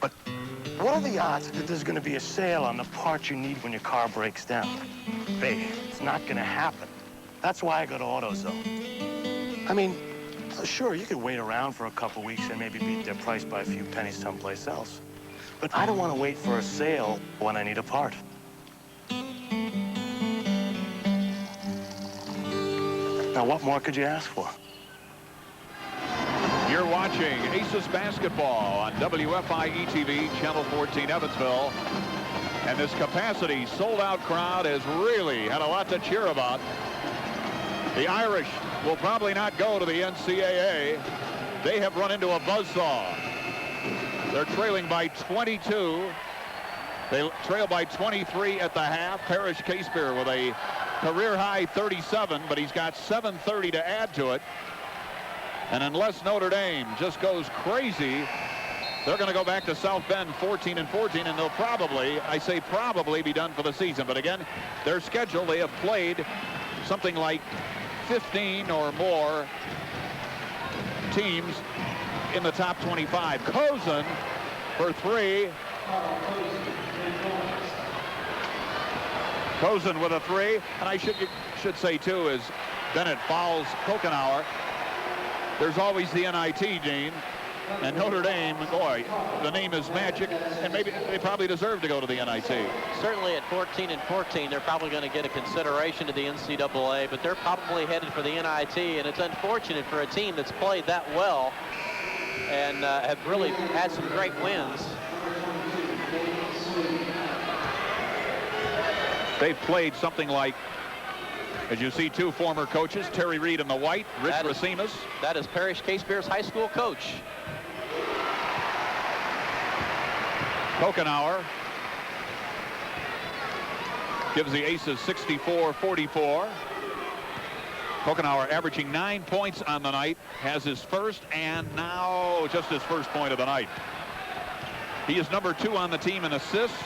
But what are the odds that there's going to be a sale on the parts you need when your car breaks down? Babe, it's not going to happen. That's why I go to AutoZone. I mean, sure, you could wait around for a couple weeks and maybe beat their price by a few pennies someplace else. But I don't want to wait for a sale when I need a part. Now, what more could you ask for? You're watching Aces Basketball on WFIE-TV, Channel 14, Evansville. And this capacity sold-out crowd has really had a lot to cheer about. The Irish will probably not go to the NCAA. They have run into a buzzsaw. They're trailing by 22. They trail by 23 at the half. Parrish Casebeer with a career-high 37, but he's got 7:30 to add to it. And unless Notre Dame just goes crazy, they're going to go back to South Bend 14-14, and they'll probably, I say probably, be done for the season. But again, their schedule, they have played something like 15 or more teams in the top 25. Cozen for three. Cozen with a three. And I should say, too, is Bennett fouls Kokenauer. There's always the NIT, Dean. And Notre Dame, boy, the name is magic, and maybe they probably deserve to go to the NIT. Certainly at 14-14, they're probably going to get a consideration to the NCAA, but they're probably headed for the NIT, and it's unfortunate for a team that's played that well and have really had some great wins. They've played something like, as you see, two former coaches, Terry Reed in the white, Rich Racimas. That is Parrish Casebeer's high school coach. Kokenauer gives the Aces 64-44. Kokenauer averaging 9 points on the night, has his first and now just his first point of the night. He is number 2 on the team in assists,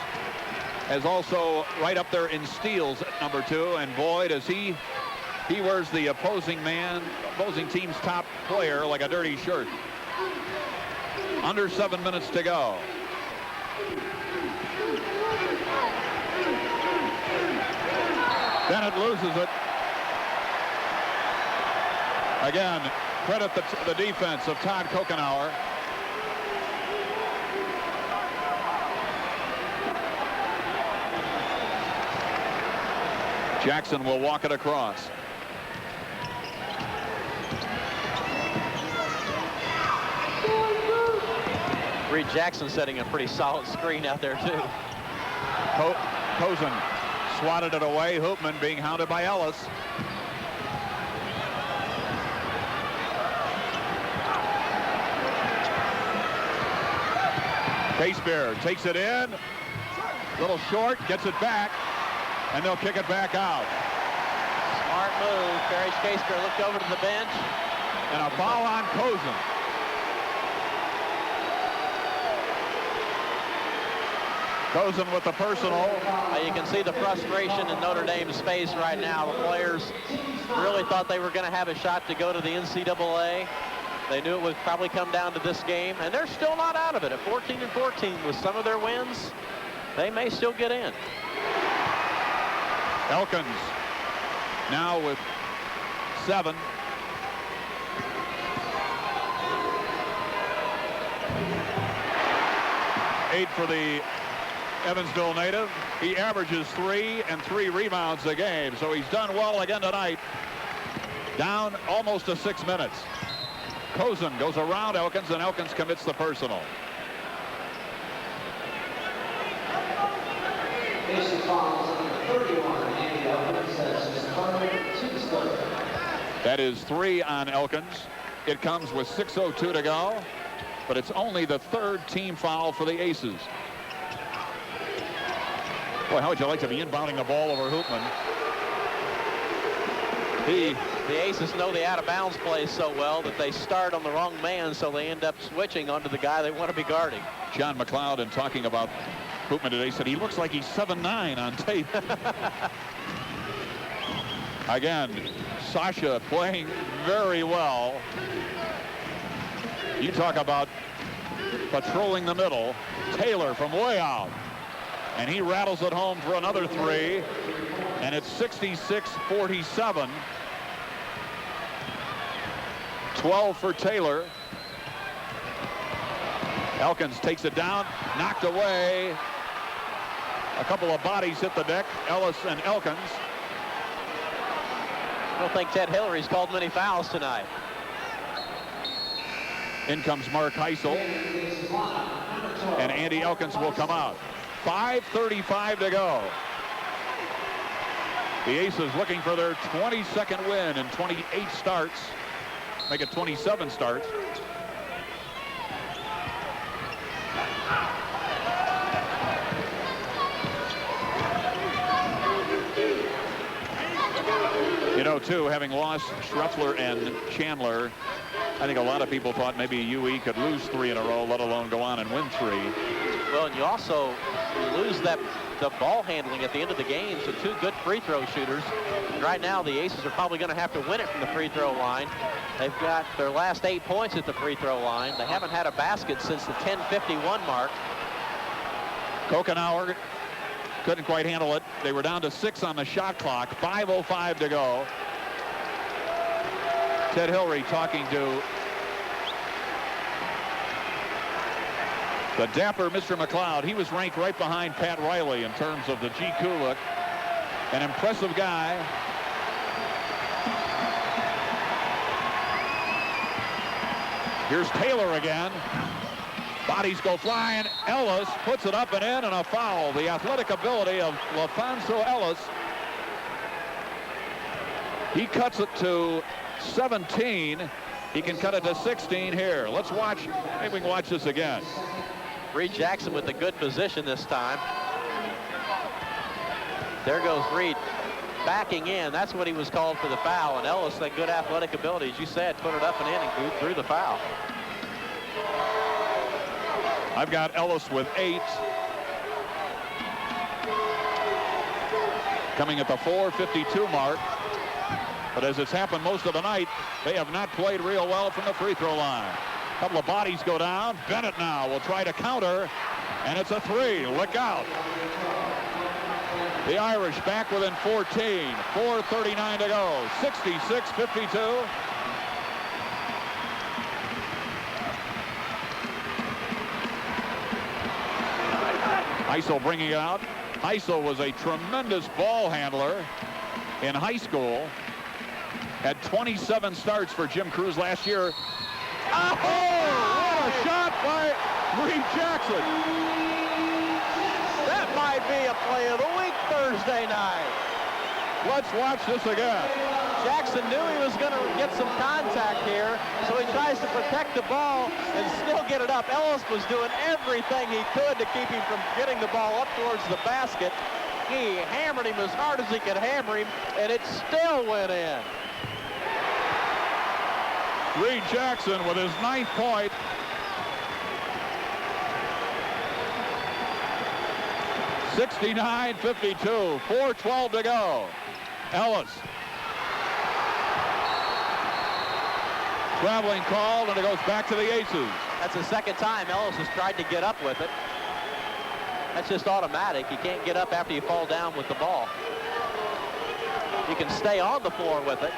as also right up there in steals at number 2. And boy, does he wears the opposing team's top player like a dirty shirt. Under 7 minutes to go. Bennett loses it. Again, credit the defense of Todd Kokenauer. Jackson will walk it across. Reed Jackson setting a pretty solid screen out there, too. Cozen swatted it away. Hoopman being hounded by Ellis. Casebeer takes it in. Little short, gets it back, and they'll kick it back out. Smart move. Parrish Casebeer looked over to the bench. And a foul on Cozen. Cozen with the personal. You can see the frustration in Notre Dame's face right now. The players really thought they were going to have a shot to go to the NCAA. They knew it would probably come down to this game, and they're still not out of it. At 14-14 with some of their wins, they may still get in. Elkins now with 7. Eight for the Evansville native. He averages 3 and 3 rebounds a game, so he's done well again tonight. Down almost to 6 minutes. Cozen goes around Elkins, and Elkins commits the personal. That is 3 on Elkins. It comes with 6:02 to go, but it's only the 3rd team foul for the Aces. Boy, how would you like to be inbounding the ball over Hoopman? The Aces know the out-of-bounds play so well that they start on the wrong man, so they end up switching onto the guy they want to be guarding. John McLeod, in talking about Hoopman today, said he looks like he's 7'9" on tape. Again, Sasha playing very well. You talk about patrolling the middle. Taylor from way out. And he rattles it home for another three. And it's 66-47. 12 for Taylor. Elkins takes it down, knocked away. A couple of bodies hit the deck, Ellis and Elkins. I don't think Ted Hillary's called many fouls tonight. In comes Mark Heisel. And Andy Elkins will come out. 5:35 to go. The Aces looking for their 22nd win in 28 starts. Make it 27 starts. You know, too, having lost Schruffler and Chandler, I think a lot of people thought maybe UE could lose 3 in a row, let alone go on and win 3. Well, and you also lose the ball handling at the end of the game, so 2 good free throw shooters. And right now, the Aces are probably going to have to win it from the free throw line. They've got their last 8 points at the free throw line. They haven't had a basket since the 10:51 mark. Kokenauer couldn't quite handle it. They were down to 6 on the shot clock. 5:05 to go. Ted Hillary talking to the dapper Mr. McLeod. He was ranked right behind Pat Riley in terms of the GQ look. An impressive guy. Here's Taylor again. Bodies go flying. Ellis puts it up and in, and a foul. The athletic ability of LaFonso Ellis. He cuts it to 17. He can cut it to 16 here. Let's watch. Maybe we can watch this again. Reed Jackson with a good position this time. There goes Reed backing in. That's what he was called for the foul. And Ellis, that good athletic ability, as you said, put it up and in and threw the foul. I've got Ellis with 8. Coming at the 4:52 mark. But as it's happened most of the night, they have not played real well from the free throw line. A couple of bodies go down. Bennett now will try to counter, and it's a 3. Look out. The Irish back within 14. 4:39 to go. 66-52. Heisel bringing it out. Heisel was a tremendous ball handler in high school. Had 27 starts for Jim Cruz last year. Oh, what a shot by Reed Jackson. That might be a play of the week Thursday night. Let's watch this again. Jackson knew he was going to get some contact here, so he tries to protect the ball and still get it up. Ellis was doing everything he could to keep him from getting the ball up towards the basket. He hammered him as hard as he could hammer him, and it still went in. Reed Jackson with his 9th point. (69-52). 4:12 to go. Ellis. Traveling call, and it goes back to the Aces. That's the second time Ellis has tried to get up with it. That's just automatic. You can't get up after you fall down with the ball. You can stay on the floor with it.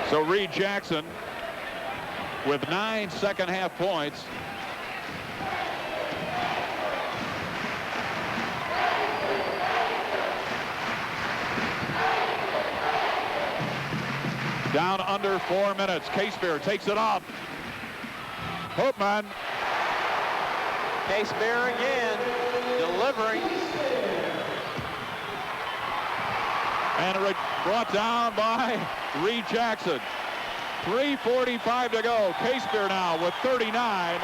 So Reed Jackson with 9 second-half points. Down under 4 minutes. Casebeer takes it off. Hoopman. Casebeer again, delivering. And brought down by Reed Jackson. 3:45 to go. Casebeer now with 39.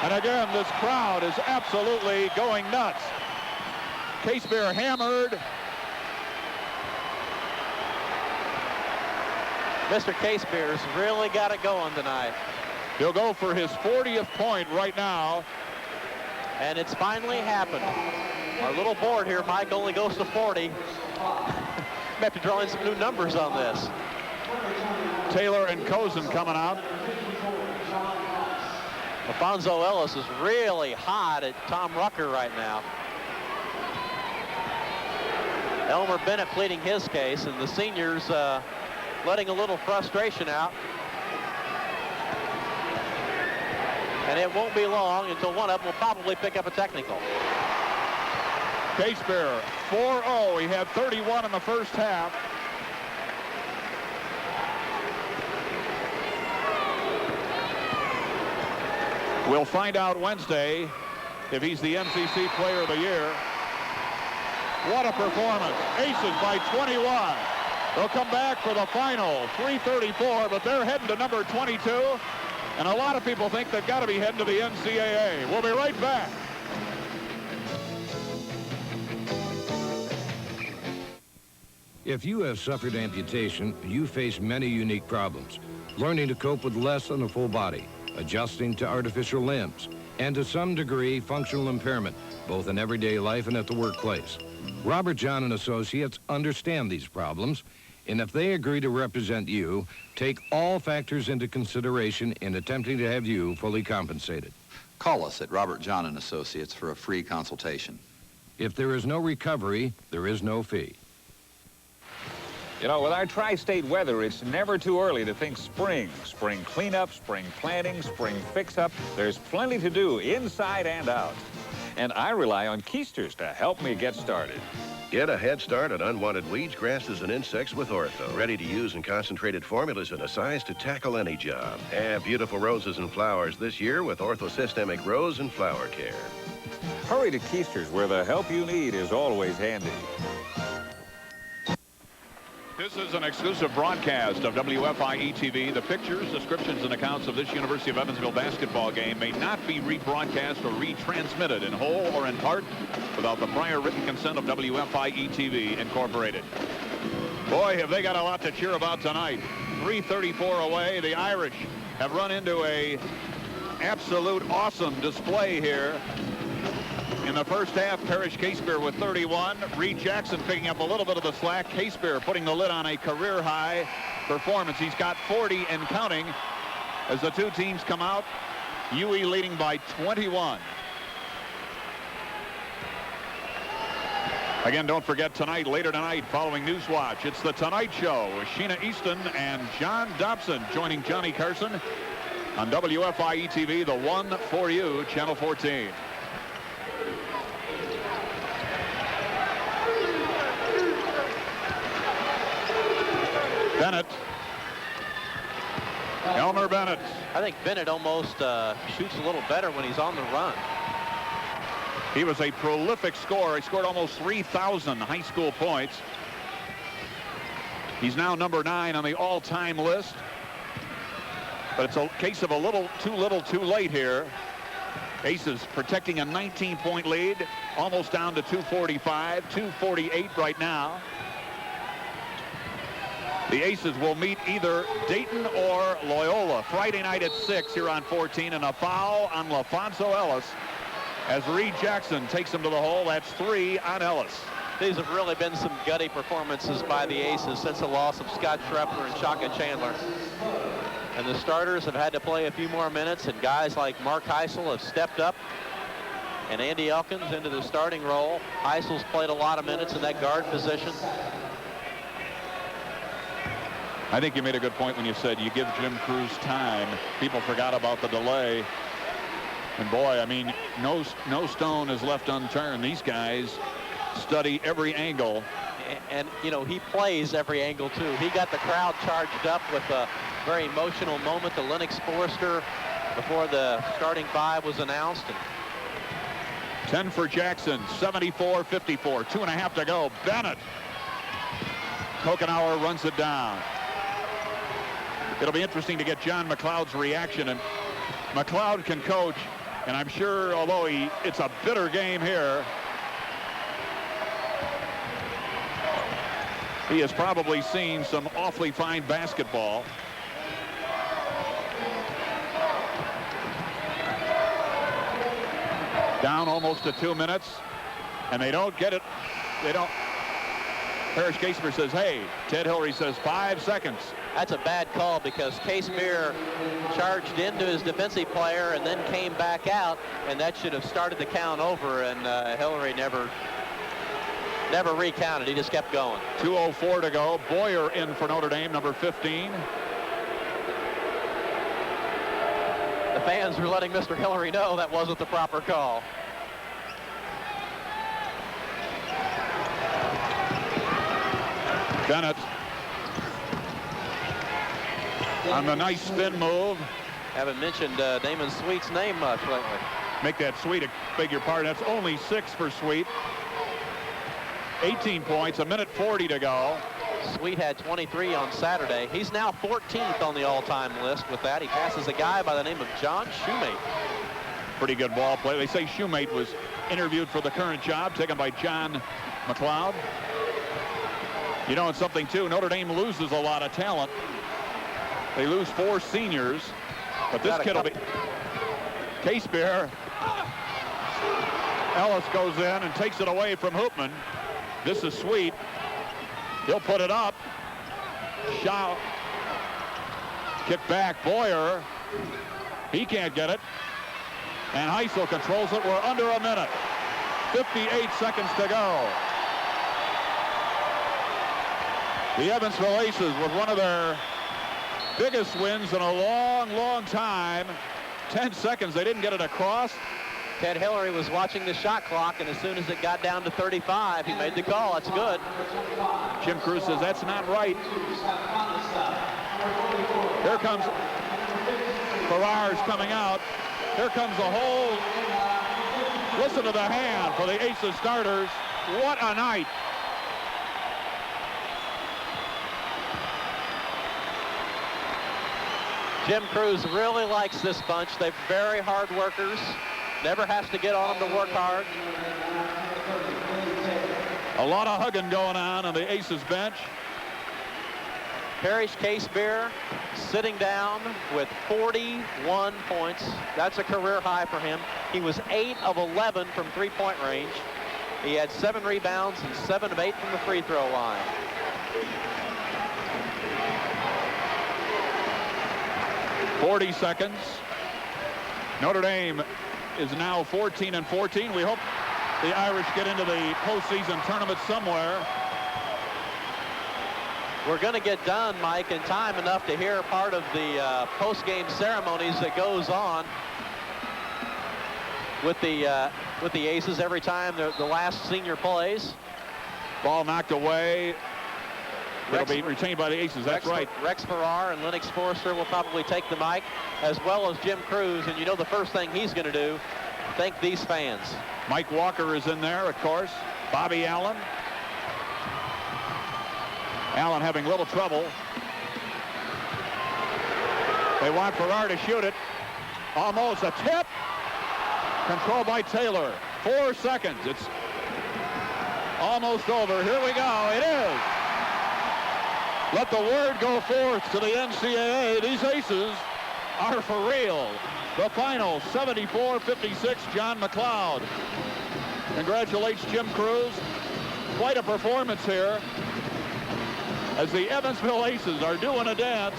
And again, this crowd is absolutely going nuts. Casebeer hammered. Mr. Casebeer's really got it going tonight. He'll go for his 40th point right now. And it's finally happened. Our little board here, Mike, only goes to 40. We have to draw in some new numbers on this. Taylor and Cozen coming out. Alfonso Ellis is really hot at Tom Rucker right now. Elmer Bennett pleading his case, and the seniors letting a little frustration out. And it won't be long until one of them will probably pick up a technical. Casebeer, 4-0. He had 31 in the first half. We'll find out Wednesday if he's the MCC Player of the Year. What a performance. Aces by 21. They'll come back for the final, 3:34, but they're heading to number 22. And a lot of people think they've got to be heading to the NCAA. We'll be right back. If you have suffered amputation, you face many unique problems. Learning to cope with less than a full body, adjusting to artificial limbs, and to some degree, functional impairment, both in everyday life and at the workplace. Robert John and Associates understand these problems, and if they agree to represent you, take all factors into consideration in attempting to have you fully compensated. Call us at Robert John and Associates for a free consultation. If there is no recovery, there is no fee. You know, with our tri-state weather, it's never too early to think spring. Spring cleanup, spring planting, spring fix-up. There's plenty to do inside and out. And I rely on Keisters to help me get started. Get a head start on unwanted weeds, grasses, and insects with Ortho. Ready to use and concentrated formulas in a size to tackle any job. Have beautiful roses and flowers this year with Ortho Systemic Rose and Flower Care. Hurry to Keisters, where the help you need is always handy. This is an exclusive broadcast of WFIE-TV. The pictures, descriptions, and accounts of this University of Evansville basketball game may not be rebroadcast or retransmitted in whole or in part without the prior written consent of WFIE-TV Incorporated. Boy, have they got a lot to cheer about tonight. 3:34 away. The Irish have run into a absolute awesome display here. In the first half, Parrish Casebeer with 31. Reed Jackson picking up a little bit of the slack. Casebeer putting the lid on a career-high performance. He's got 40 and counting as the two teams come out. UE leading by 21. Again, don't forget tonight, later tonight, following Newswatch, it's The Tonight Show with Sheena Easton and John Dobson joining Johnny Carson on WFIE-TV, the one for you, Channel 14. Bennett. Elmer Bennett. I think Bennett almost shoots a little better when he's on the run. He was a prolific scorer. He scored almost 3,000 high school points. He's now number 9 on the all-time list. But it's a case of a little too late here. Aces protecting a 19-point lead, almost down to 245, 248 right now. The Aces will meet either Dayton or Loyola Friday night at 6 here on 14, and a foul on Alfonso Ellis as Reed Jackson takes him to the hole. That's 3 on Ellis. These have really been some gutty performances by the Aces since the loss of Scott Schrepfer and Shaka Chandler. And the starters have had to play a few more minutes, and guys like Mark Heisel have stepped up, and Andy Elkins into the starting role. Heisel's played a lot of minutes in that guard position. I think you made a good point when you said you give Jim Cruz time. People forgot about the delay. And boy, I mean, no stone is left unturned. These guys study every angle. And you know, he plays every angle too. He got the crowd charged up with a very emotional moment to Lennox Forrester before the starting 5 was announced. And 10 for Jackson, 74-54, 2.5 to go. Bennett. Kokenauer runs it down. It'll be interesting to get John McLeod's reaction, and McLeod can coach, and I'm sure, although it's a bitter game here, he has probably seen some awfully fine basketball. Down almost to 2 minutes, and they don't get it. Parrish Casebeer says, hey. Ted Hillary says 5 seconds. That's a bad call because Casebeer charged into his defensive player and then came back out, and that should have started the count over, and Hillary never recounted. He just kept going. 2:04 to go. Boyer in for Notre Dame, number 15. The fans were letting Mr. Hillary know that wasn't the proper call. Bennett on the nice spin move. Haven't mentioned Damon Sweet's name much lately. Make that Sweet, beg your pardon. That's only 6 for Sweet. 18 points, 1:40 to go. Sweet had 23 on Saturday. He's now 14th on the all-time list with that. He passes a guy by the name of John Shoemate. Pretty good ball play. They say Shoemate was interviewed for the current job, taken by John McLeod. You know, it's something, too. Notre Dame loses a lot of talent. They lose 4 seniors. But this kid will be... Casebeer. Ellis goes in and takes it away from Hoopman. This is Sweet. He'll put it up. Shot. Kick back. Boyer. He can't get it. And Heisel controls it. We're under a minute. 58 seconds to go. The Evansville Aces with one of their biggest wins in a long, long time. 10 seconds. They didn't get it across. Ted Hillary was watching the shot clock, and as soon as it got down to 35, he made the call. That's good. Jim Cruz says that's not right. Here comes Farrar's coming out. Here comes the hold. Listen to the hand for the Aces starters. What a night. Jim Cruz really likes this bunch. They're very hard workers. Never has to get on them to work hard. A lot of hugging going on the Aces bench. Parrish Casebeer sitting down with 41 points. That's a career high for him. He was 8 of 11 from three-point range. He had 7 rebounds and 7 of 8 from the free throw line. .40 seconds. Notre Dame is now 14-14. We hope the Irish get into the postseason tournament somewhere. We're going to get done, Mike, in time enough to hear part of the post-game ceremonies that goes on with the Aces every time the last senior plays. Ball knocked away. It'll be retained by the Aces. That's right. Rex Farrar and Lennox Forrester will probably take the mic, as well as Jim Cruz. And you know the first thing he's going to do, thank these fans. Mike Walker is in there, of course. Bobby Allen. Allen having little trouble. They want Farrar to shoot it. Almost a tip. Controlled by Taylor. 4 seconds. It's almost over. Here we go. It is. Let the word go forth to the NCAA. These Aces are for real. The final, 74-56, John McLeod. Congratulates Jim Cruz. Quite a performance here. As the Evansville Aces are doing a dance.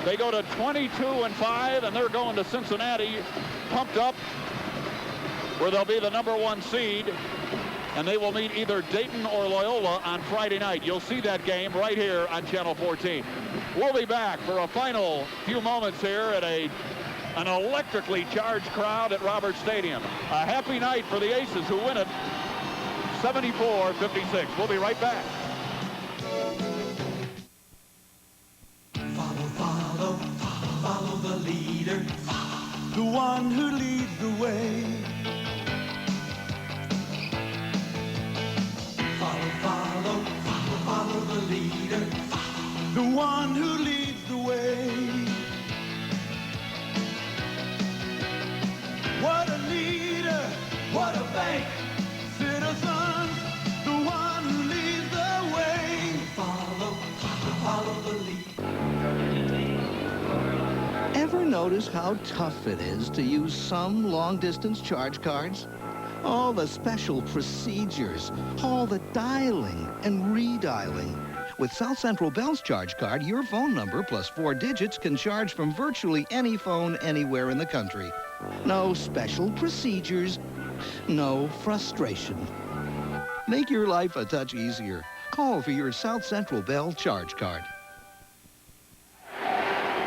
They go to 22-5, and they're going to Cincinnati, pumped up, where they'll be the #1 seed. And they will meet either Dayton or Loyola on Friday night. You'll see that game right here on Channel 14. We'll be back for a final few moments here at an electrically charged crowd at Roberts Stadium. A happy night for the Aces who win it 74-56. We'll be right back. Follow the leader, the one who leads the way. Follow the leader, the one who leads the way. What a leader, what a bank, citizens, the one who leads the way. Follow the leader. Ever notice how tough it is to use some long-distance charge cards? All the special procedures, all the dialing and redialing. With South Central Bell's charge card, your phone number plus 4 digits can charge from virtually any phone anywhere in the country. No special procedures, no frustration. Make your life a touch easier. Call for your South Central Bell charge card.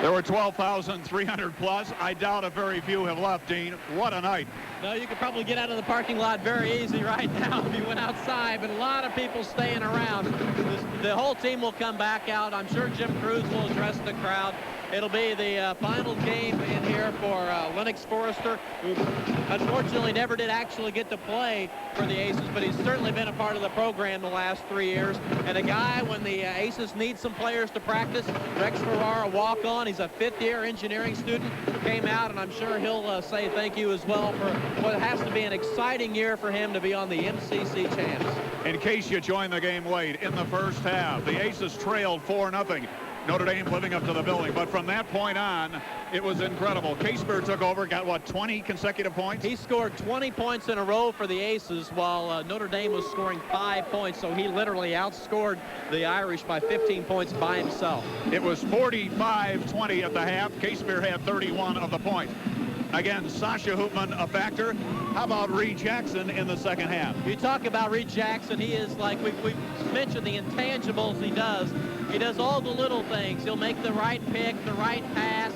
There were 12,300 plus. I doubt a very few have left, Dean. What a night. No, you could probably get out of the parking lot very easy right now if you went outside, but a lot of people staying around. The whole team will come back out. I'm sure Jim Cruz will address the crowd. It'll be the final game in here for Lennox Forrester, who unfortunately never did actually get to play for the Aces, but he's certainly been a part of the program the last 3 years. And a guy, when the Aces need some players to practice, Rex Ferrara, walk-on. He's a fifth-year engineering student, came out, and I'm sure he'll say thank you as well for what has to be an exciting year for him to be on the MCC champs. In case you joined the game late, in the first half, the Aces trailed 4-0. Notre Dame living up to the billing, but from that point on, it was incredible. Casebeer took over, got, what, 20 consecutive points? He scored 20 points in a row for the Aces, while Notre Dame was scoring 5 points, so he literally outscored the Irish by 15 points by himself. It was 45-20 at the half. Casebeer had 31 of the points. Again, Sasha Hoopman a factor. How about Reed Jackson in the second half? You talk about Reed Jackson, he is like, we've mentioned the intangibles he does. He does all the little things. He'll make the right pick, the right pass,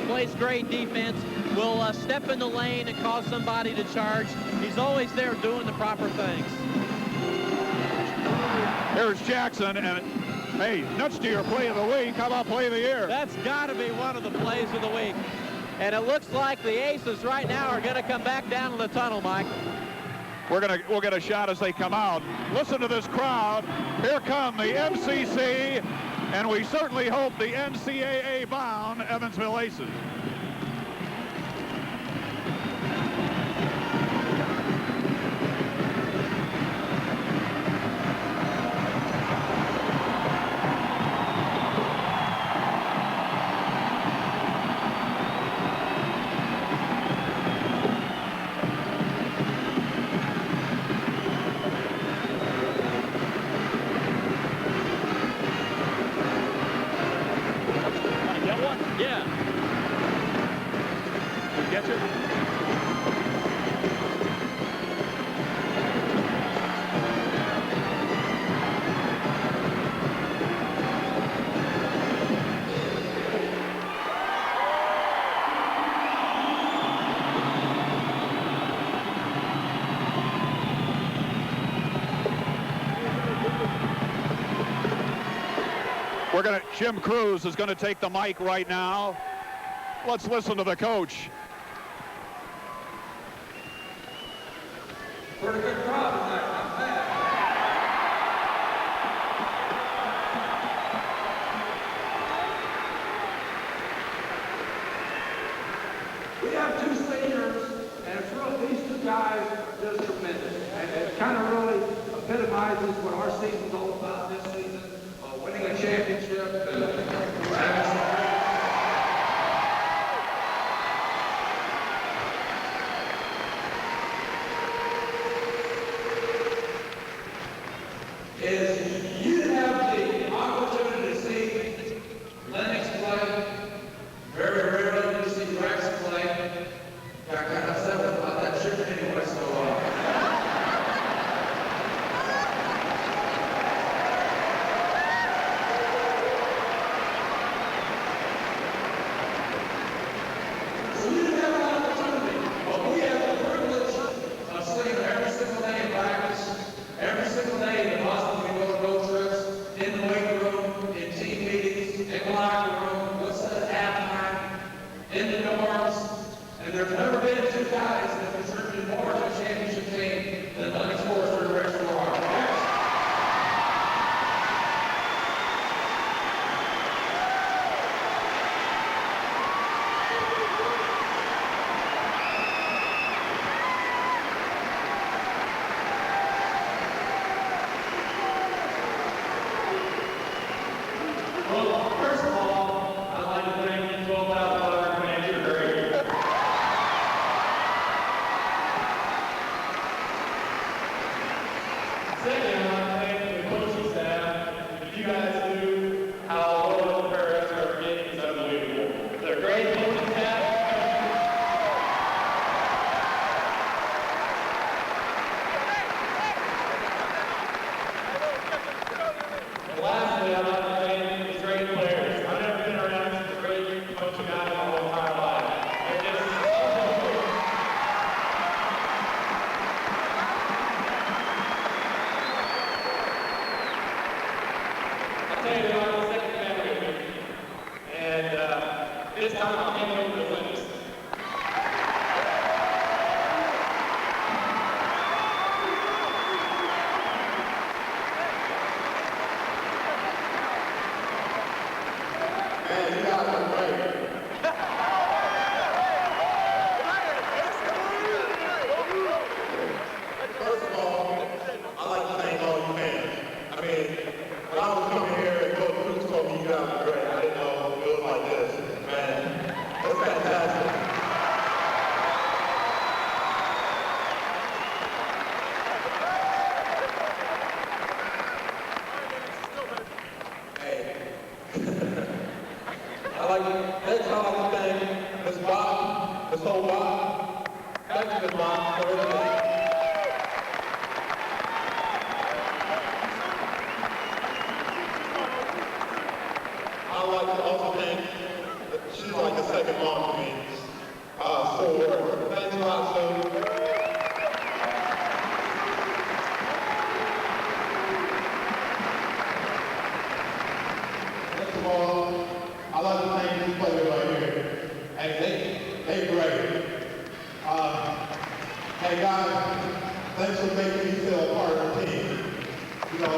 plays great defense, will step in the lane and cause somebody to charge. He's always there doing the proper things. Here's Jackson, and hey, nuts to your play of the week. How about play of the year? That's got to be one of the plays of the week. And it looks like the Aces right now are going to come back down to the tunnel, Mike. We'll get a shot as they come out. Listen to this crowd. Here come the MCC, and we certainly hope the NCAA-bound Evansville Aces. Jim Cruz is going to take the mic right now. Let's listen to the coach. Pretty good crowd tonight, not bad. We have 2 seniors, and it's really, these 2 guys are just tremendous. And it kind of really epitomizes what our season's all about this season, winning a championship. Is you have the opportunity to see Lennox play. Very rarely you see Rex play. Got kind of upset about that trip anyway, so you didn't have an opportunity, but we have the privilege of seeing every single day in practice, every single day in the hospital. In the weight room, in team meetings, in the locker room, what's at halftime, in the dorms, and there's never been 2 guys that have contributed more to a championship team than Lennox Forrester and Rex Ferrara. Well, first of all, I'd like to thank you 12,000 fans. You're very good. Coach. Thank you, Ms. Bob, for everything. I'd like to also thank, she's like a second mom to me, for thanks a lot, so. Next of all, I'd like to thank these players right here. Hey, they great. Hey guys, thanks for making me feel a part of the team. You know.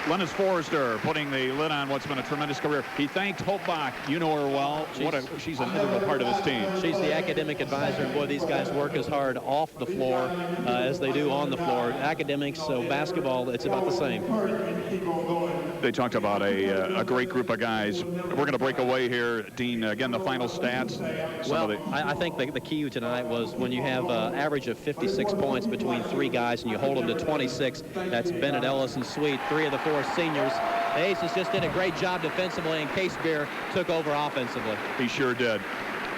Lennox Forrester putting the lid on what's been a tremendous career. He thanked Hope Bach. You know her well. She's an integral part of his team. She's the academic advisor, and boy, these guys work as hard off the floor as they do on the floor. Academics, so basketball, it's about the same. They talked about a great group of guys. We're going to break away here, Dean. Again, the final stats. I think the key tonight was when you have an average of 56 points between three guys and you hold them to 26. That's Bennett, Ellis, and Sweet, three of the four seniors. The Aces just did a great job defensively, and Case Beer took over offensively. He sure did.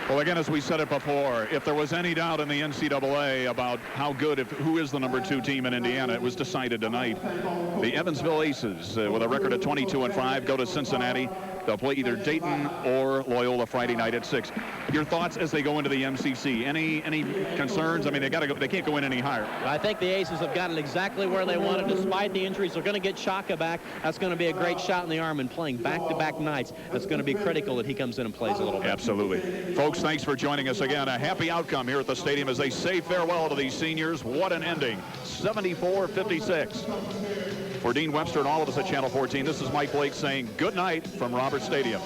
Well, again, as we said it before, if there was any doubt in the NCAA about how good, who is the #2 team in Indiana, it was decided tonight. The Evansville Aces, with a record of 22-5, go to Cincinnati. They'll play either Dayton or Loyola Friday night at 6. Your thoughts as they go into the MCC? Any concerns? I mean, they got to go. They can't go in any higher. I think the Aces have gotten exactly where they wanted. Despite the injuries, they're going to get Chaka back. That's going to be a great shot in the arm, and playing back-to-back nights, that's going to be critical that he comes in and plays a little bit. Absolutely. Folks, thanks for joining us again. A happy outcome here at the stadium as they say farewell to these seniors. What an ending. 74-56. For Dean Webster and all of us at Channel 14, this is Mike Blake saying good night from Roberts Stadium.